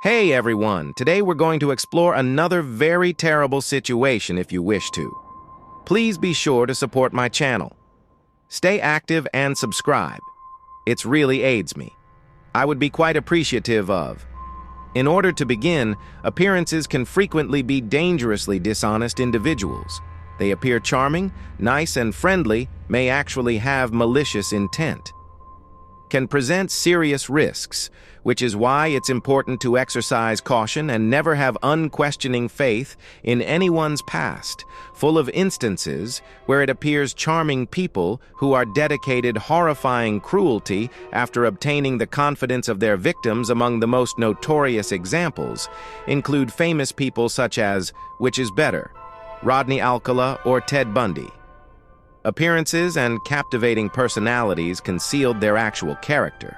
Hey everyone, today we're going to explore another very terrible situation if you wish to. Please be sure to support my channel. Stay active and subscribe. It really aids me. I would be quite appreciative of. In order to begin, appearances can frequently be dangerously dishonest individuals. They appear charming, nice, and friendly, may actually have malicious intent. Can present serious risks, which is why it's important to exercise caution and never have unquestioning faith in anyone's past, full of instances where it appears charming people who are dedicated horrifying cruelty after obtaining the confidence of their victims. Among the most notorious examples include famous people such as, which is better, Rodney Alcala or Ted Bundy. Appearances and captivating personalities concealed their actual character.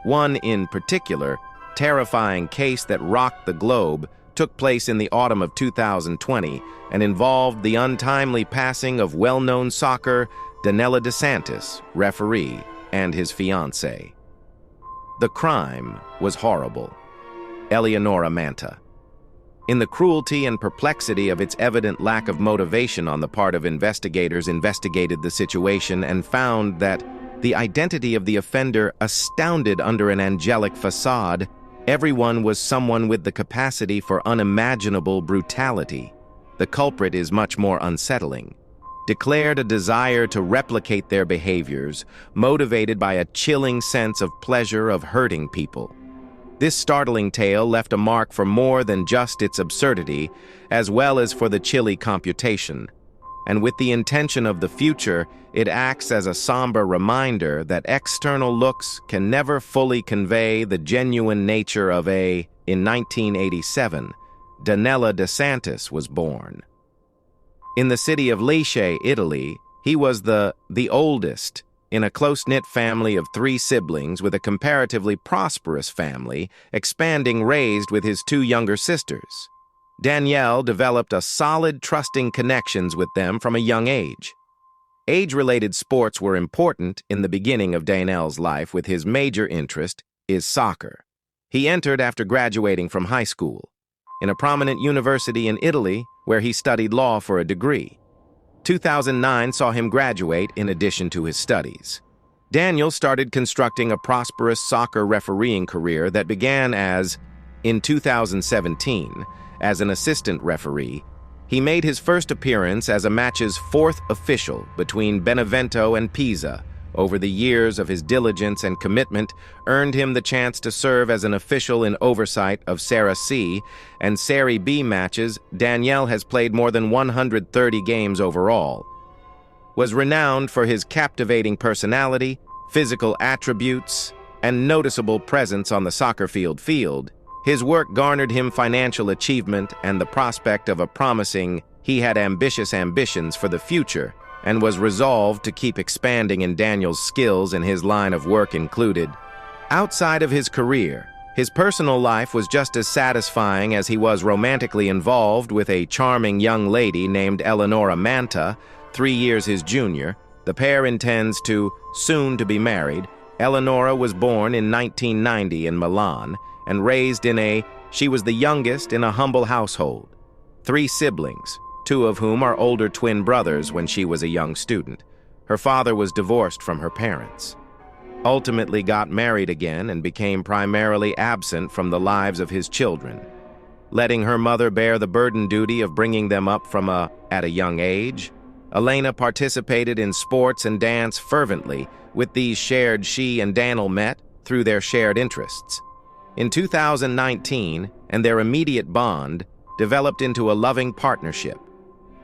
One in particular, terrifying case that rocked the globe, took place in the autumn of 2020 and involved the untimely passing of well-known soccer Danielle DeSantis, referee, and his fiancée. The crime was horrible. Eleonora Manta. In the cruelty and perplexity of its evident lack of motivation on the part of investigators investigated the situation and found that the identity of the offender astounded under an angelic facade. Everyone was someone with the capacity for unimaginable brutality. The culprit is much more unsettling. Declared a desire to replicate their behaviors, motivated by a chilling sense of pleasure of hurting people. This startling tale left a mark for more than just its absurdity, as well as for the chilly computation. And with the intention of the future, it acts as a somber reminder that external looks can never fully convey the genuine nature of a. In 1987, Danielle DeSantis was born. In the city of Lecce, Italy, he was the oldest in a close-knit family of 3 siblings with a comparatively prosperous family, expanding raised with his 2 younger sisters. Danielle developed a solid, trusting connections with them from a young age. Age-related sports were important in the beginning of Danielle's life, with his major interest is soccer. He entered after graduating from high school, in a prominent university in Italy where he studied law for a degree. 2009 saw him graduate in addition to his studies. Daniel started constructing a prosperous soccer refereeing career that began in 2017, as an assistant referee. He made his first appearance as a match's 4th official between Benevento and Pisa. Over the years of his diligence and commitment earned him the chance to serve as an official in oversight of Serie C and Serie B matches. Danielle has played more than 130 games overall. Was renowned for his captivating personality, physical attributes, and noticeable presence on the soccer field. His work garnered him financial achievement and the prospect of a promising. He had ambitious ambitions for the future and was resolved to keep expanding in. Daniel's skills in his line of work included. Outside of his career, his personal life was just as satisfying as he was romantically involved with a charming young lady named Eleonora Manta, 3 years his junior. The pair intends to soon to be married. Eleonora was born in 1990 in Milan and raised she was the youngest in a humble household. 3 siblings, 2 of whom are older twin brothers when she was a young student. Her father was divorced from her parents, ultimately got married again and became primarily absent from the lives of his children, letting her mother bear the burden duty of bringing them up at a young age. Elena participated in sports and dance fervently. With these shared, she and Daniel met through their shared interests. In 2019, and their immediate bond developed into a loving partnership.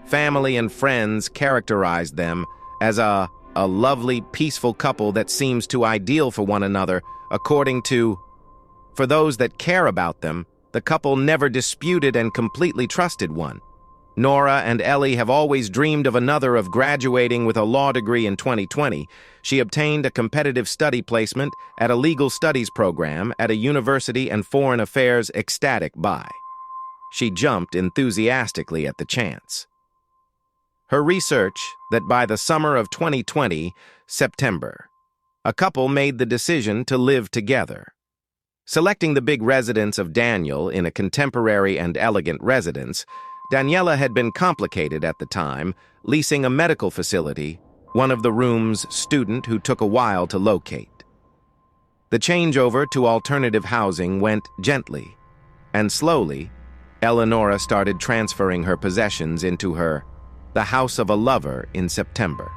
Family and friends characterized them as a lovely, peaceful couple that seems too ideal for one another, according to. For those that care about them, the couple never disputed and completely trusted one. Nora and Ellie have always dreamed of another. Of graduating with a law degree in 2020, she obtained a competitive study placement at a legal studies program at a university and foreign affairs. Ecstatic by. She jumped enthusiastically at the chance. Her research that by the summer of 2020, September, a couple made the decision to live together. Selecting the big residence of Daniel in a contemporary and elegant residence, Daniela had been complicated at the time, leasing a medical facility, one of the room's student who took a while to locate. The changeover to alternative housing went gently, and slowly, Eleonora started transferring her possessions into the house of a lover in September.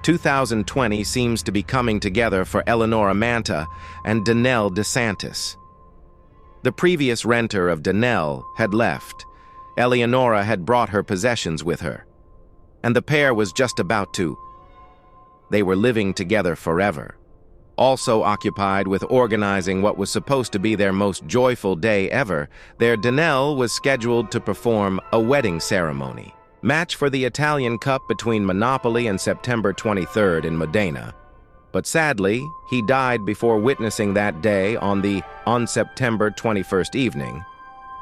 2020 seems to be coming together for Eleonora Manta and Danielle DeSantis. The previous renter of Danielle had left. Eleonora had brought her possessions with her, and the pair was just about to. They were living together forever, also occupied with organizing what was supposed to be their most joyful day ever. Their Danielle was scheduled to perform a wedding ceremony, match for the Italian Cup between Monopoly and September 23rd in Modena. But sadly, he died before witnessing that day on September 21st evening.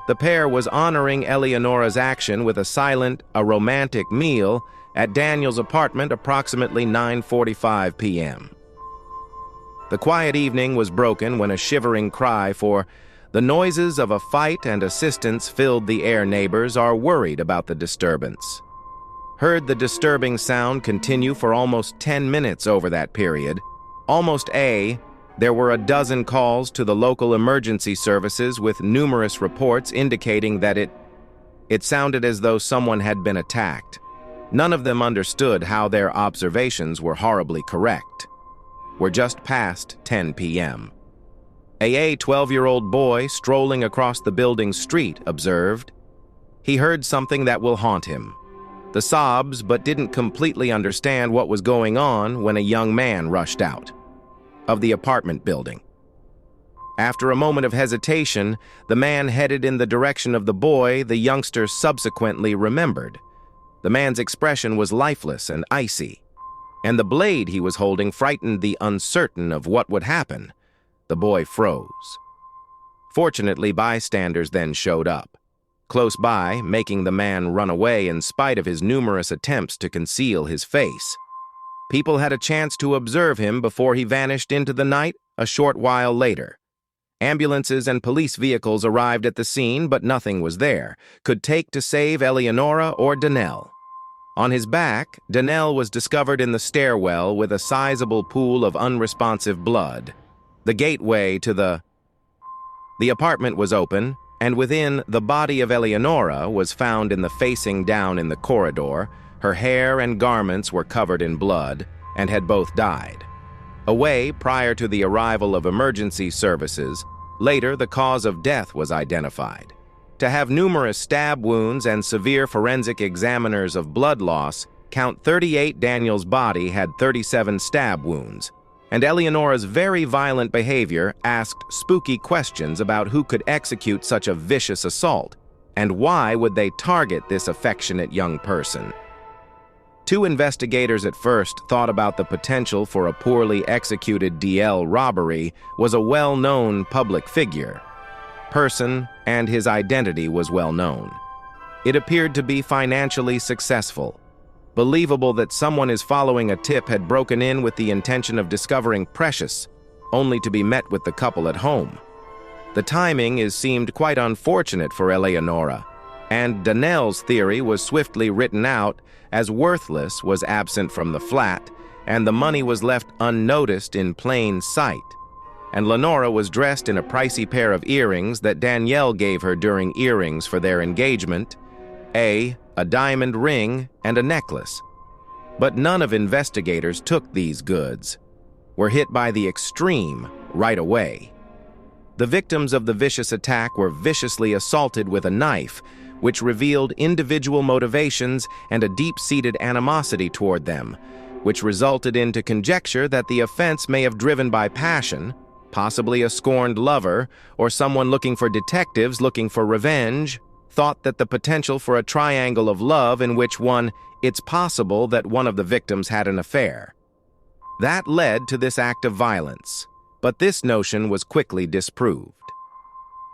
The pair was honoring Eleonora's action with a romantic meal at Daniel's apartment approximately 9:45 p.m. The quiet evening was broken when a shivering cry for the noises of a fight and assistance filled the air. Neighbors are worried about the disturbance. Heard the disturbing sound continue for almost 10 minutes over that period. There were a dozen calls to the local emergency services with numerous reports indicating that it sounded as though someone had been attacked. None of them understood how their observations were horribly correct. We're just past 10 p.m. A 12-year-old boy strolling across the building's street observed. He heard something that will haunt him. The sobs, but didn't completely understand what was going on when a young man rushed out of the apartment building. After a moment of hesitation, the man headed in the direction of the boy the youngster subsequently remembered. The man's expression was lifeless and icy, and the blade he was holding frightened the uncertain of what would happen. The boy froze. Fortunately, bystanders then showed up, close by, making the man run away in spite of his numerous attempts to conceal his face. People had a chance to observe him before he vanished into the night a short while later. Ambulances and police vehicles arrived at the scene, but nothing was there, could take to save Eleonora or Danielle. On his back, Danielle was discovered in the stairwell with a sizable pool of unresponsive blood. The gateway to the apartment was open, and within, the body of Eleonora was found in the facing down in the corridor. Her hair and garments were covered in blood and had both died. Away prior to the arrival of emergency services, later the cause of death was identified. To have numerous stab wounds and severe forensic examiners of blood loss, count 38. Daniel's body had 37 stab wounds, and Eleonora's very violent behavior asked spooky questions about who could execute such a vicious assault, and why would they target this affectionate young person. Two investigators at first thought about the potential for a poorly executed DL robbery was a well-known public figure. Person, and his identity was well known. It appeared to be financially successful. Believable that someone is following a tip had broken in with the intention of discovering Precious, only to be met with the couple at home. The timing seemed quite unfortunate for Eleonora, and Danielle's theory was swiftly written out as worthless was absent from the flat, and the money was left unnoticed in plain sight. And Lenora was dressed in a pricey pair of earrings that Danielle gave her during earrings for their engagement, a diamond ring, and a necklace. But none of investigators took these goods, were hit by the extreme right away. The victims of the vicious attack were viciously assaulted with a knife, which revealed individual motivations and a deep-seated animosity toward them, which resulted into conjecture that the offense may have driven by passion, possibly a scorned lover, or someone looking for detectives looking for revenge, thought that the potential for a triangle of love in which it's possible that one of the victims had an affair. That led to this act of violence, but this notion was quickly disproved.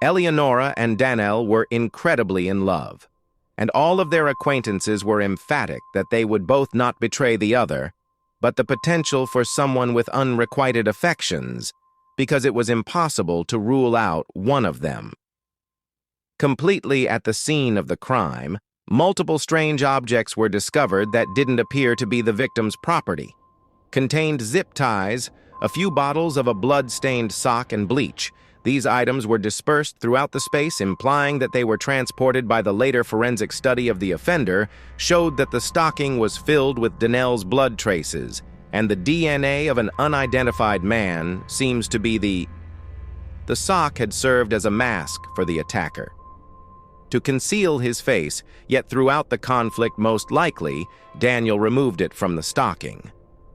Eleonora and Danielle were incredibly in love, and all of their acquaintances were emphatic that they would both not betray the other, but the potential for someone with unrequited affections because it was impossible to rule out one of them. Completely at the scene of the crime, multiple strange objects were discovered that didn't appear to be the victim's property. Contained zip ties, a few bottles of a blood-stained sock, and bleach. These items were dispersed throughout the space, implying that they were transported by the later forensic study of the offender, showed that the stocking was filled with Danielle's blood traces, and the DNA of an unidentified man seems to be the sock had served as a mask for the attacker, to conceal his face, yet throughout the conflict most likely, Danielle removed it from the stocking.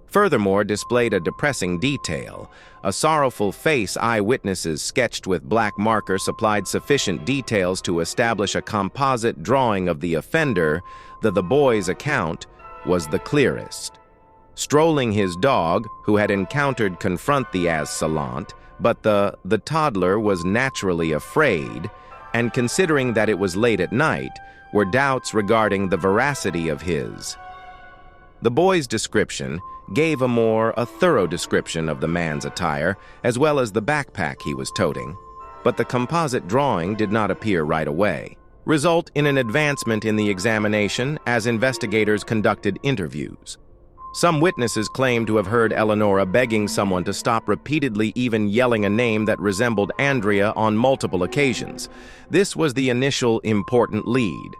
Furthermore, displayed a depressing detail. A sorrowful face eyewitnesses sketched with black marker supplied sufficient details to establish a composite drawing of the offender. The boy's account was the clearest. Strolling his dog, who had encountered confront the assailant, but the toddler was naturally afraid, and considering that it was late at night, were doubts regarding the veracity of his. The boy's description gave a thorough description of the man's attire, as well as the backpack he was toting, but the composite drawing did not appear right away, result in an advancement in the examination as investigators conducted interviews. Some witnesses claimed to have heard Eleonora begging someone to stop, repeatedly even yelling a name that resembled Andrea on multiple occasions. This was the initial important lead.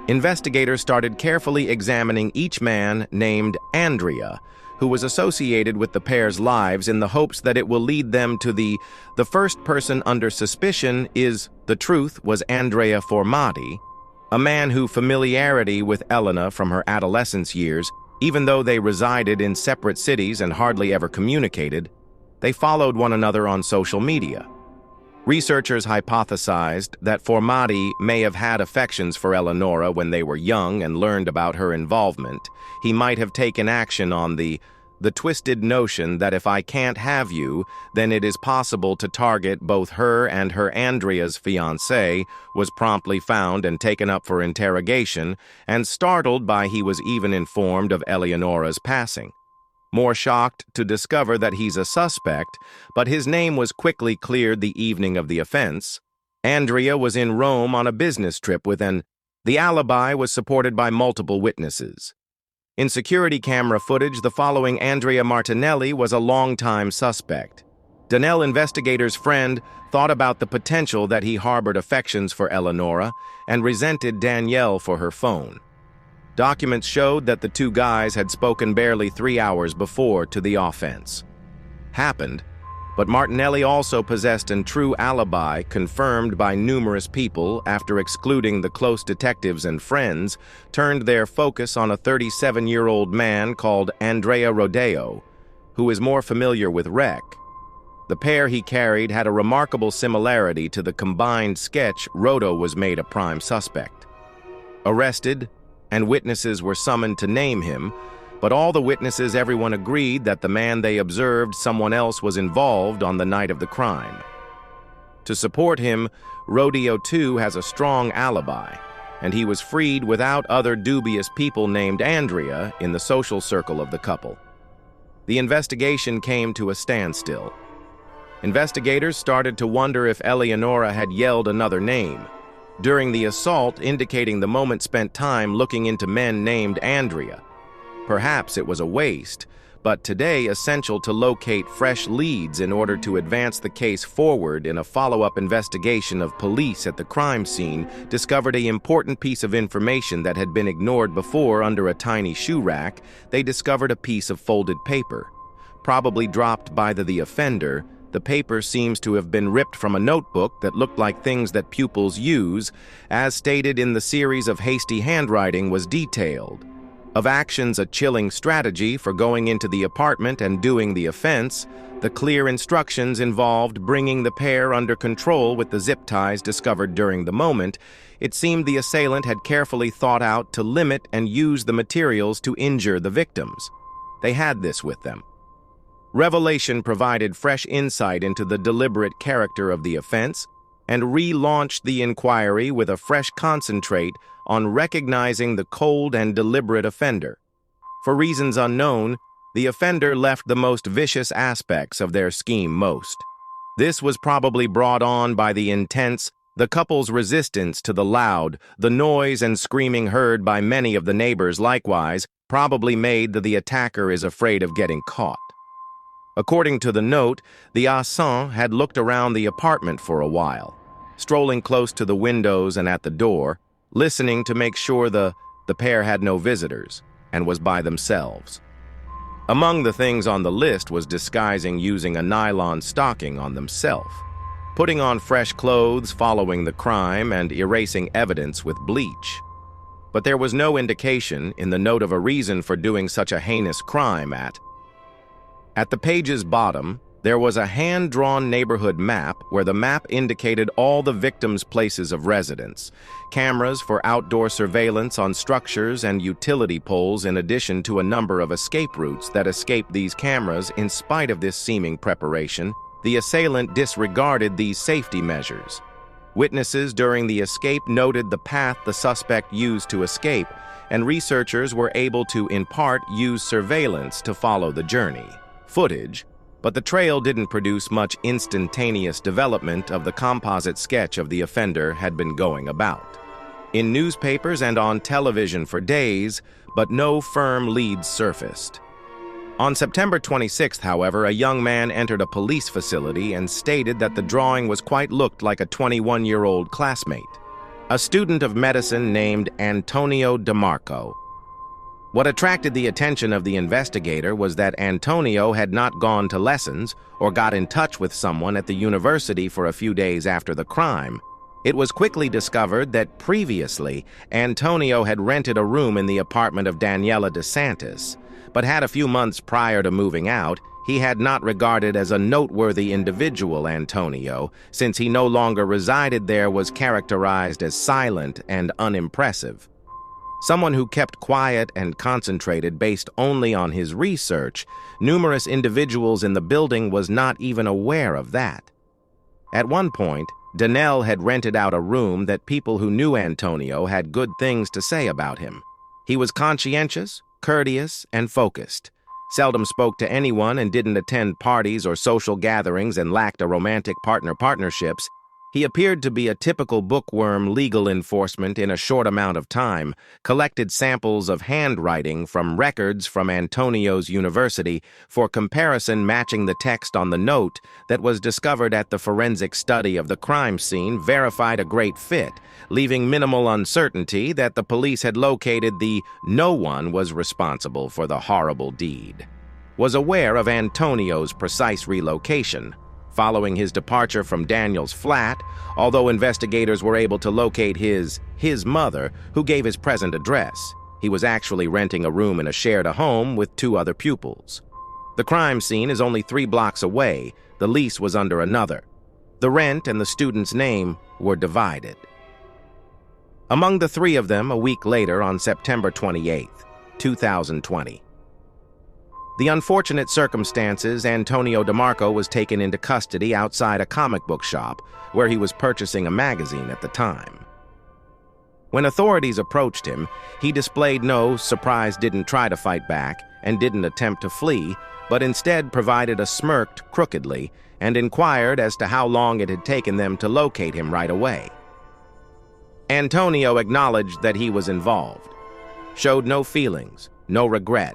Investigators started carefully examining each man named Andrea, who was associated with the pair's lives, in the hopes that it will lead them to the first person under suspicion was Andrea Formati, a man whose familiarity with Elena from her adolescence years, even though they resided in separate cities and hardly ever communicated, they followed one another on social media. Researchers hypothesized that Formati may have had affections for Eleonora when they were young and learned about her involvement. He might have taken action on the twisted notion that if I can't have you, then it is possible to target both her and her. Andrea's fiancé was promptly found and taken up for interrogation, and startled by he was even informed of Eleonora's passing. More shocked to discover that he's a suspect, but his name was quickly cleared the evening of the offense. Andrea was in Rome on a business trip the alibi was supported by multiple witnesses. In security camera footage, the following Andrea Martinelli was a longtime suspect. Danielle investigators' friend thought about the potential that he harbored affections for Eleonora and resented Danielle for her phone. Documents showed that the two guys had spoken barely 3 hours before to the offense happened, but Martinelli also possessed a true alibi confirmed by numerous people after excluding the close detectives and friends, turned their focus on a 37-year-old man called Andrea Rodeo, who is more familiar with Rec. The pair he carried had a remarkable similarity to the combined sketch. Rodo was made a prime suspect. Arrested, and witnesses were summoned to name him, but all the witnesses, everyone agreed that the man they observed someone else was involved on the night of the crime. To support him, Rodeo too has a strong alibi, and he was freed without other dubious people named Andrea in the social circle of the couple. The investigation came to a standstill. Investigators started to wonder if Eleonora had yelled another name during the assault, indicating the moment spent time looking into men named Andrea. Perhaps it was a waste, but today essential to locate fresh leads in order to advance the case forward. In a follow-up investigation of police at the crime scene, discovered an important piece of information that had been ignored before. Under a tiny shoe rack, they discovered a piece of folded paper, probably dropped by the offender. The paper seems to have been ripped from a notebook that looked like things that pupils use. As stated in the series of hasty handwriting was detailed. Of actions, a chilling strategy for going into the apartment and doing the offense. The clear instructions involved bringing the pair under control with the zip ties discovered during the moment. It seemed the assailant had carefully thought out to limit and use the materials to injure the victims. They had this with them. Revelation provided fresh insight into the deliberate character of the offense and relaunched the inquiry with a fresh concentrate on recognizing the cold and deliberate offender. For reasons unknown, the offender left the most vicious aspects of their scheme most. This was probably brought on by the couple's resistance to the loud, the noise and screaming heard by many of the neighbors likewise probably made that the attacker is afraid of getting caught. According to the note, the assassin had looked around the apartment for a while, strolling close to the windows and at the door, listening to make sure the pair had no visitors and was by themselves. Among the things on the list was disguising using a nylon stocking on themselves, putting on fresh clothes following the crime, and erasing evidence with bleach. But there was no indication in the note of a reason for doing such a heinous crime. At the page's bottom, there was a hand-drawn neighborhood map where the map indicated all the victims' places of residence, cameras for outdoor surveillance on structures and utility poles, in addition to a number of escape routes that escaped these cameras. In spite of this seeming preparation, the assailant disregarded these safety measures. Witnesses during the escape noted the path the suspect used to escape, and researchers were able to, in part, use surveillance to follow the journey. Footage, but the trail didn't produce much instantaneous development of the composite sketch of the offender had been going about. In newspapers and on television for days, but no firm leads surfaced. On September 26th, however, a young man entered a police facility and stated that the drawing looked like a 21-year-old classmate, a student of medicine named Antonio DeMarco. What attracted the attention of the investigator was that Antonio had not gone to lessons or got in touch with someone at the university for a few days after the crime. It was quickly discovered that previously, Antonio had rented a room in the apartment of Danielle DeSantis, but had a few months prior to moving out, he had not regarded as a noteworthy individual. Antonio, since he no longer resided there, was characterized as silent and unimpressive. Someone who kept quiet and concentrated based only on his research. Numerous individuals in the building was not even aware of that. At one point, Danielle had rented out a room that people who knew Antonio had good things to say about him. He was conscientious, courteous, and focused, seldom spoke to anyone and didn't attend parties or social gatherings, and lacked a romantic partnerships. He appeared to be a typical bookworm. Legal enforcement, in a short amount of time, collected samples of handwriting from records from Antonio's university for comparison, matching the text on the note that was discovered at the forensic study of the crime scene verified a great fit, leaving minimal uncertainty that the police had located no one was responsible for the horrible deed. Was aware of Antonio's precise relocation. Following his departure from Daniel's flat, although investigators were able to locate his mother, who gave his present address, he was actually renting a room in a shared home with 2 other pupils. The crime scene is only 3 blocks away. The lease was under another. The rent and the student's name were divided. Among the 3 of them, a week later, on September 28th, 2020. The unfortunate circumstances, Antonio DeMarco was taken into custody outside a comic book shop where he was purchasing a magazine at the time. When authorities approached him, he displayed no surprise, didn't try to fight back, and didn't attempt to flee, but instead provided a smirked crookedly and inquired as to how long it had taken them to locate him right away. Antonio acknowledged that he was involved, showed no feelings, no regret,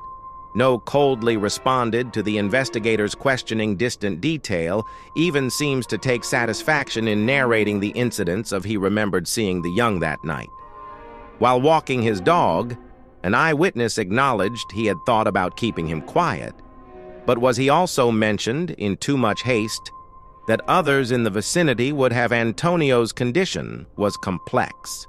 no coldly responded to the investigators' questioning distant detail, even seems to take satisfaction in narrating the incidents of he remembered seeing the young that night. While walking his dog, an eyewitness acknowledged he had thought about keeping him quiet, but was he also mentioned, in too much haste, that others in the vicinity would have Antonio's condition was complex.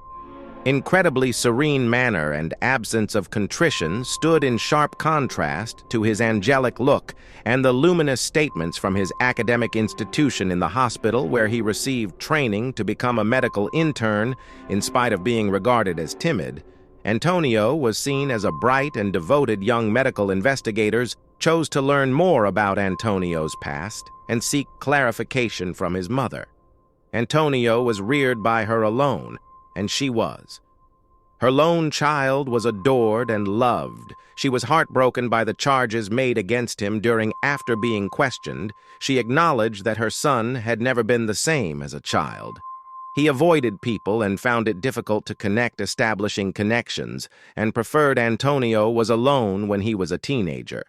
Incredibly serene manner and absence of contrition stood in sharp contrast to his angelic look and the luminous statements from his academic institution in the hospital where he received training to become a medical intern. In spite of being regarded as timid, Antonio was seen as a bright and devoted young medical. Investigators chose to learn more about Antonio's past and seek clarification from his mother. Antonio was reared by her alone, and she was. Her lone child was adored and loved. She was heartbroken by the charges made against him after being questioned. She acknowledged that her son had never been the same as a child. He avoided people and found it difficult to establishing connections, and preferred Antonio was alone when he was a teenager.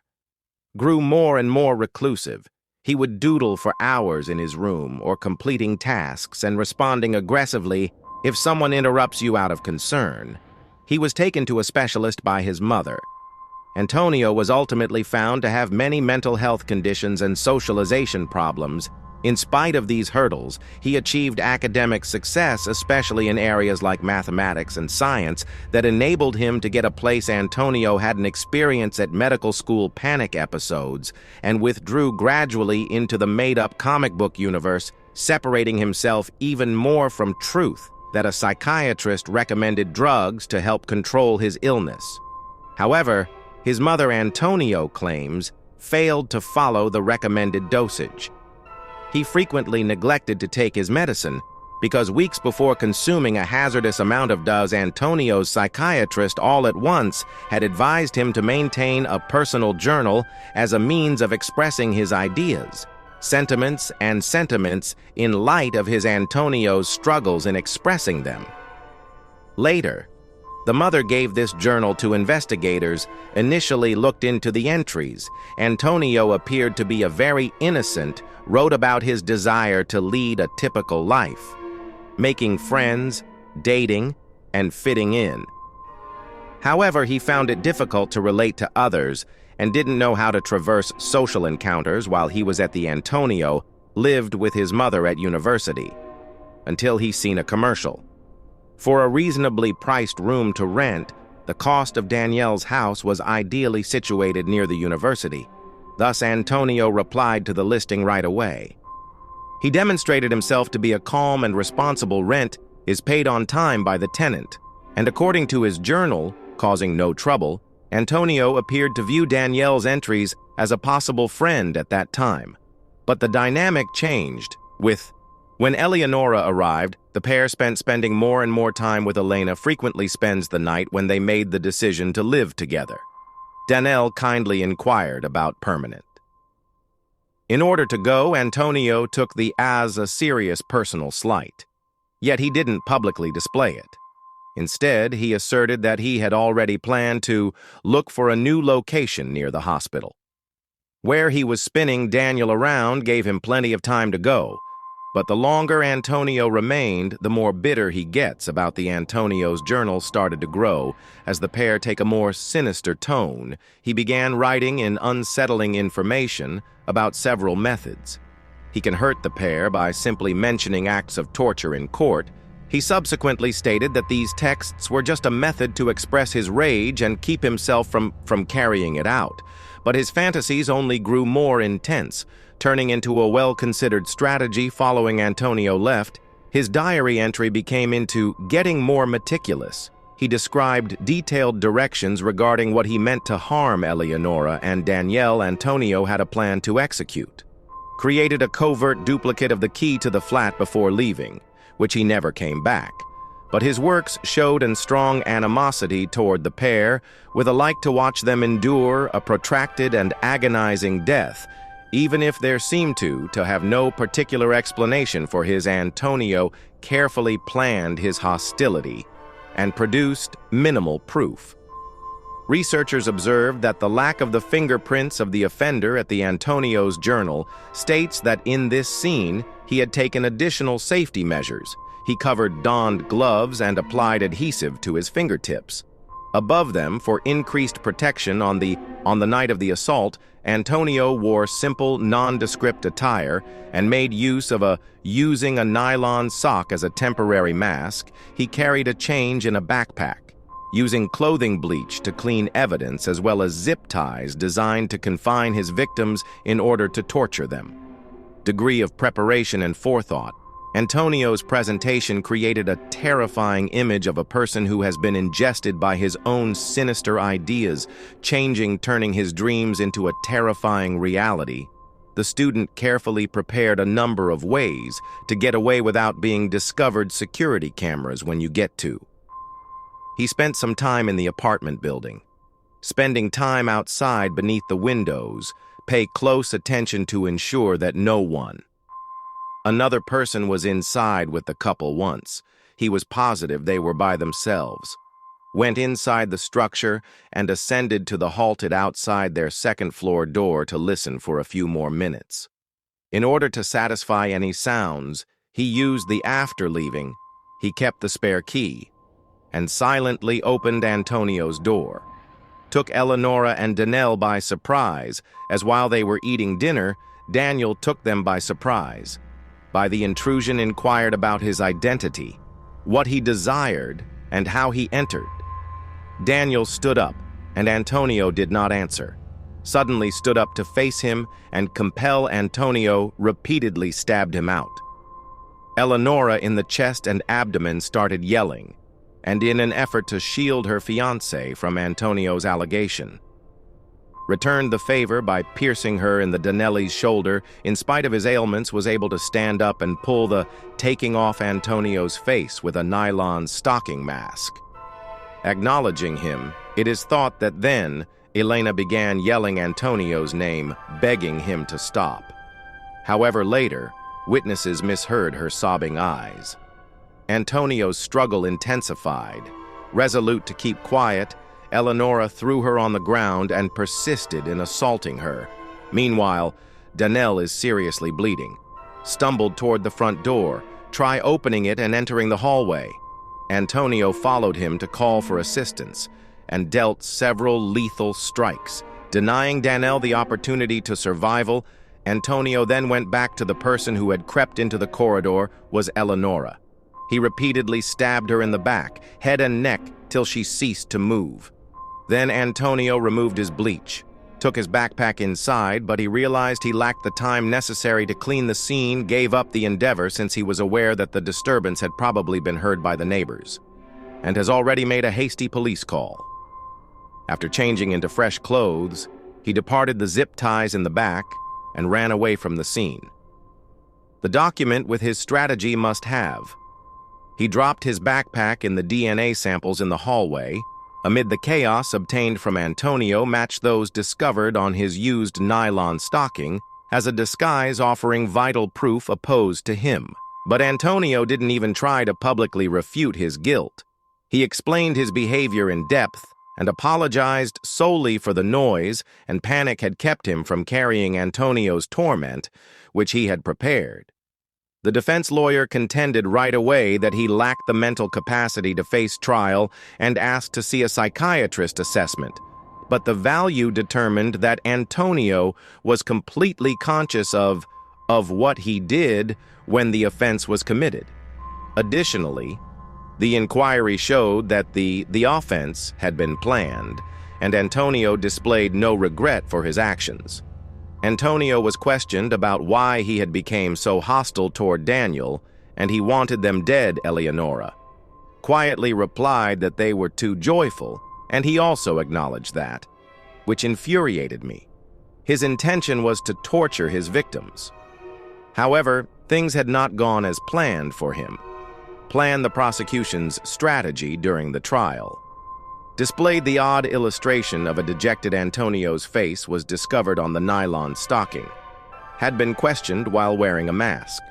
Grew more and more reclusive. He would doodle for hours in his room or completing tasks and responding aggressively if someone interrupts you out of concern. He was taken to a specialist by his mother. Antonio was ultimately found to have many mental health conditions and socialization problems. In spite of these hurdles, he achieved academic success, especially in areas like mathematics and science, that enabled him to get a place. Antonio had an experience at medical school panic episodes and withdrew gradually into the made-up comic book universe, separating himself even more from truth that a psychiatrist recommended drugs to help control his illness. However, his mother, Antonio claims, failed to follow the recommended dosage. He frequently neglected to take his medicine because weeks before consuming a hazardous amount of dose, Antonio's psychiatrist all at once had advised him to maintain a personal journal as a means of expressing his ideas, sentiments in light of Antonio's struggles in expressing them. Later, the mother gave this journal to investigators, initially looked into the entries. Antonio appeared to be a very innocent, wrote about his desire to lead a typical life, making friends, dating, and fitting in. However, he found it difficult to relate to others and didn't know how to traverse social encounters while he was at the Antonio lived with his mother at university, until he seen a commercial. For a reasonably priced room to rent, the cost of Danielle's house was ideally situated near the university. Thus, Antonio replied to the listing right away. He demonstrated himself to be a calm and responsible. Rent is paid on time by the tenant, and according to his journal, causing no trouble, Antonio appeared to view Danielle's entries as a possible friend at that time. But the dynamic changed when Eleonora arrived. The pair spending more and more time with Elena, frequently spends the night when they made the decision to live together. Danielle kindly inquired about permanent. In order to go, Antonio took as a serious personal slight. Yet he didn't publicly display it. Instead, he asserted that he had already planned to look for a new location near the hospital. Where he was spinning Danielle around gave him plenty of time to go, but the longer Antonio remained, the more bitter he gets about the Antonio's journal started to grow. As the pair take a more sinister tone, he began writing in unsettling information about several methods. He can hurt the pair by simply mentioning acts of torture in court. He subsequently stated that these texts were just a method to express his rage and keep himself from carrying it out. But his fantasies only grew more intense, turning into a well-considered strategy. Following Antonio left, his diary entry became into getting more meticulous. He described detailed directions regarding what he meant to harm Eleonora and Danielle. Antonio had a plan to execute. Created a covert duplicate of the key to the flat before leaving, which he never came back. But his works showed a strong animosity toward the pair, with a like to watch them endure a protracted and agonizing death, even if there seemed to have no particular explanation for his. Antonio carefully planned his hostility and produced minimal proof. Researchers observed that the lack of the fingerprints of the offender at the Antonio's journal states that in this scene he had taken additional safety measures. He covered donned gloves and applied adhesive to his fingertips. Above them, for increased protection on the night of the assault, Antonio wore simple, nondescript attire and made use of using a nylon sock as a temporary mask. He carried a change in a backpack, using clothing bleach to clean evidence, as well as zip ties designed to confine his victims in order to torture them. Degree of preparation and forethought. Antonio's presentation created a terrifying image of a person who has been ingested by his own sinister ideas, turning his dreams into a terrifying reality. The student carefully prepared a number of ways to get away without being discovered. Security cameras when you get to. He spent some time in the apartment building, spending time outside beneath the windows, pay close attention to ensure that no one. Another person was inside with the couple once. He was positive they were by themselves. Went inside the structure and ascended to the halted outside their second-floor door to listen for a few more minutes. In order to satisfy any sounds, he used the after leaving. He kept the spare key and silently opened Antonio's door. Took Eleonora and Danielle by surprise, as while they were eating dinner, Daniel took them by surprise. By the intrusion inquired about his identity, what he desired, and how he entered. Daniel stood up, and Antonio did not answer. Suddenly stood up to face him and compel Antonio, repeatedly stabbed him out. Eleonora in the chest and abdomen started yelling, and in an effort to shield her fiancé from Antonio's allegation. Returned the favor by piercing her in the Danielle's shoulder. In spite of his ailments, was able to stand up and pull the taking off Antonio's face with a nylon stocking mask. Acknowledging him, it is thought that then Elena began yelling Antonio's name, begging him to stop. However, later, witnesses misheard her sobbing eyes. Antonio's struggle intensified. Resolute to keep quiet, Eleonora threw her on the ground and persisted in assaulting her. Meanwhile, Danielle is seriously bleeding. Stumbled toward the front door, try opening it and entering the hallway. Antonio followed him to call for assistance and dealt several lethal strikes. Denying Danielle the opportunity to survival, Antonio then went back to the person who had crept into the corridor, was Eleonora. He repeatedly stabbed her in the back, head and neck, till she ceased to move. Then Antonio removed his bleach, took his backpack inside, but he realized he lacked the time necessary to clean the scene, gave up the endeavor since he was aware that the disturbance had probably been heard by the neighbors, and has already made a hasty police call. After changing into fresh clothes, he departed the zip ties in the back and ran away from the scene. The document with his strategy must have. He dropped his backpack in the DNA samples in the hallway. Amid the chaos, obtained from Antonio matched those discovered on his used nylon stocking as a disguise offering vital proof opposed to him. But Antonio didn't even try to publicly refute his guilt. He explained his behavior in depth and apologized solely for the noise and panic had kept him from carrying Antonio's torment, which he had prepared. The defense lawyer contended right away that he lacked the mental capacity to face trial and asked to see a psychiatrist assessment. But the value determined that Antonio was completely conscious of what he did when the offense was committed. Additionally, the inquiry showed that the offense had been planned, and Antonio displayed no regret for his actions. Antonio was questioned about why he had become so hostile toward Daniel, and he wanted them dead, Eleonora. Quietly replied that they were too joyful, and he also acknowledged that, which infuriated me. His intention was to torture his victims. However, things had not gone as planned for him. Planned the prosecution's strategy during the trial. Displayed the odd illustration of a dejected Antonio's face was discovered on the nylon stocking. Had been questioned while wearing a mask.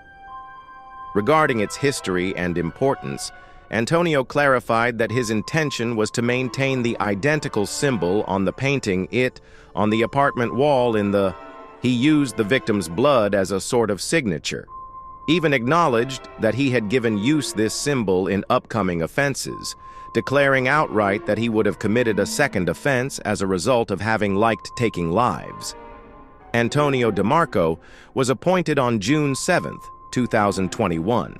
Regarding its history and importance, Antonio clarified that his intention was to maintain the identical symbol on the painting on the apartment wall he used the victim's blood as a sort of signature. Even acknowledged that he had given use this symbol in upcoming offenses, declaring outright that he would have committed a second offense as a result of having liked taking lives. Antonio DeMarco was appointed on June 7, 2021.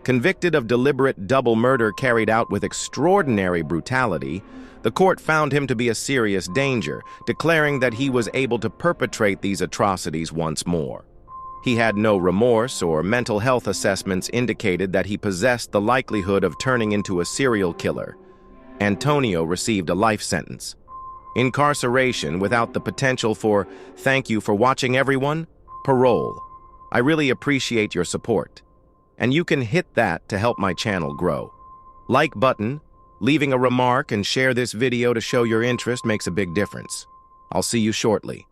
Convicted of deliberate double murder carried out with extraordinary brutality, the court found him to be a serious danger, declaring that he was able to perpetrate these atrocities once more. He had no remorse or mental health assessments indicated that he possessed the likelihood of turning into a serial killer. Antonio received a life sentence. Incarceration without the potential for, thank you for watching everyone, parole. I really appreciate your support. And you can hit that to help my channel grow. Like button, Leaving a remark and share this video to show your interest makes a big difference. I'll see you shortly.